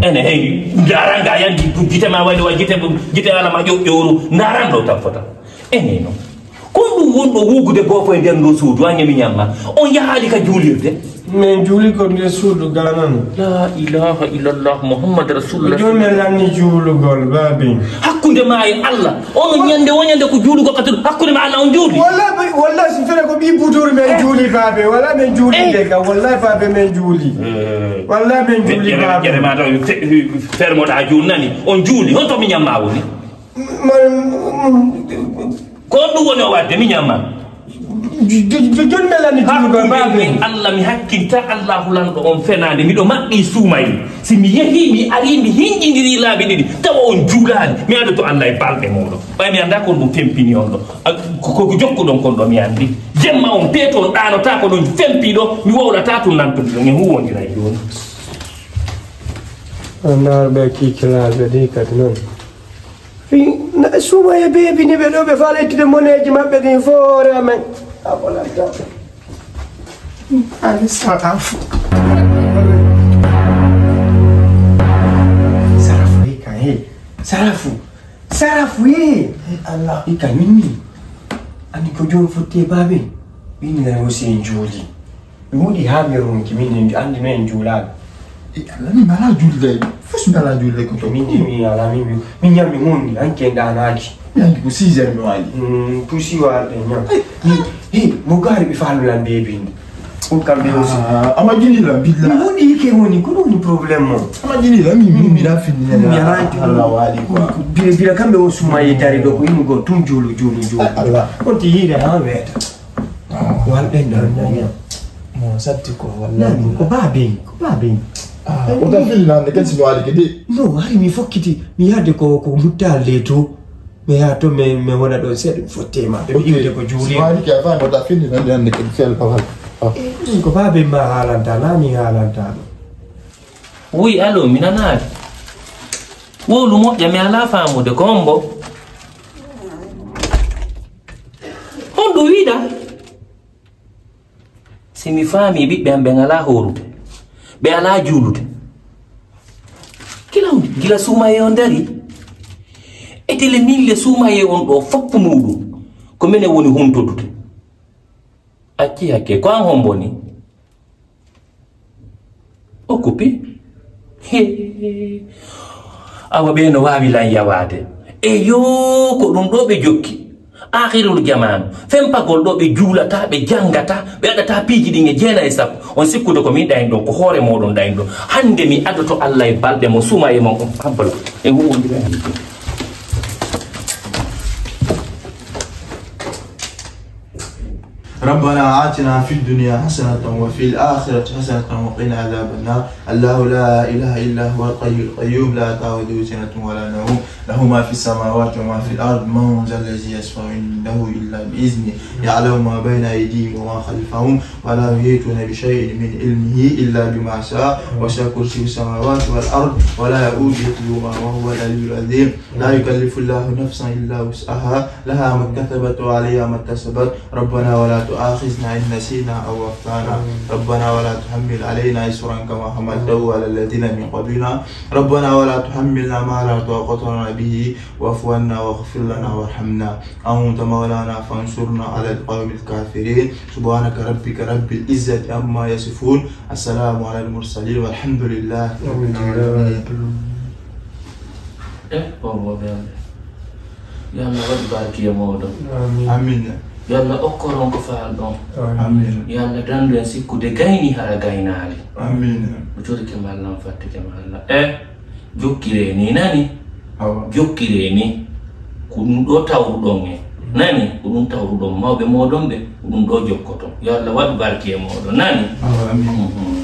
ene hey daranga yandi gite ma wali gite ala ma yoru ndarando tan fota ene no ko dum wondo wugude bofo e den do suudu wanya mi nyamma on yahaali ka juulirde men juuli ko nder suudu ganan la ilaha illallah muhammad rasulullah joni lanni juulugol babi hakkunde ma e Allah on nyande wonyande ko juulugo katul hakkunde ma Allah on juuli wallahi si fere ko bi butur men juuli babe wala men juuli de ka wallahi babe men juuli wallahi men juuli babe jere ma taw fermo da juul nani on juuli on to mi nyamma woni ko dum woni o wadde mi nyamma joni melani juulugo babe Allah mi hakkinta Allahu lando on fenande mido mabbi suumay si mi yehi mi ari mi hinjindiri laabi didi taw on juulani mi ado to Allah e balde modo bay mi anda ko dum fempini on do ko jokku don kon do mi andi jemma on peto dano ta ko don fempido mi wowlata to nanto ngi huwondira e don anar be ki kilaabe de kat non fi suumay bebi ni be do be faletide moneji mabbe din foore amen abolanta ali sarafu sarafu Allah ika nini ani ko jom fotte babe bini na wo sen juli wudi hamirun kimini andi men julal Allah ni mala julde fus mala julde ko to mi ala mi nyami mundi anke ndanaji yangi ko 6 mi wali pusi wa de nyam mo gari bi falu lan bebi on kambe aussi ama jini la bidla wudi ke woni ko ni problème mo ama jini la mi la fini la Allah wali quoi bi la kambe o suma yetari do ko yimo go tum julu Allah on ti yire ha weta wal den do nyam mo satti ko wallahi ko babe o da fili nan de kan sino ali kede no hari mi fokkiti mi yadde ko muttalle to me ya to me wona do sed fottema be yide ko juuli wali ke afa o da fili nan de kan fel pawal ko babe ma halanta na mi halanta oui allo minanaade wolu moƴƴa mi ala faamude ko hombo honɗo wiiɗa si mi faami ɓiɓɓe am ɓe ngala horude ɓe ala juulude kilawde gila suumaye on dari etele mille suumaye on ɗo foppu muɗum ko minen woni humtodude acci hakke ko an hombo ni o kupi awa ɓe no wawi lan yawade e yo ko ɗum ɗo ɓe jokki akhirul jamanu fempagol ɗo ɓe juulata ɓe jangata ɓe waɗata piiji ɗin e 9 on sikkude ko min ɗayin ɗon ko hoore moɗon ɗayin ɗon hande mi adoto Allah e balɗe mo suma e mon on habbala e huwodira ربنا آتنا في الدنيا حسنة وفي الآخرة حسنة وقنا عذاب النار الله لا إله إلا هو الحي القيوم لا تأخذه سنة ولا نوم له ما في السماوات وما في الأرض من ذا الذي يشفع عنده إلا بإذنه يعلم ما بين أيديهم وما خلفهم ولا يحيطون بشيء من علمه إلا بما شاء وسع كرسيه السماوات والأرض ولا يؤوده حفظهما وهو العلي العظيم لا يكلف الله نفسا إلا وسعها لها ما كسبت وعليها ما اكتسبت ربنا ولا تؤاخذنا إن نسينا أو أخطأنا ربنا ولا تحمل علينا إصرا كما حملته على الذين من قبلنا ربنا ولا تحملنا ما لا طاقة لنا به واعف عنا واغفر لنا وارحمنا أنت مولانا فانصرنا على القوم الكافرين سبحانك ربك رب العزة عما يصفون السلام على المرسلين والحمد لله رب العالمين يا الله بارك يا مولانا آمين yalla okkoron ko faal ɗon amin yalla dandu en sikkude gayni hara gaynaali amin o jodike mallam fattike malla jokkire ni nani jokkire ni ko ɗum ɗo tawruɗon en nani ko ɗum tawruɗon mawɓe moɗon ɓe ko ɗum ɗo jokkoton yo Allah waɗu barke e moɗon nani amin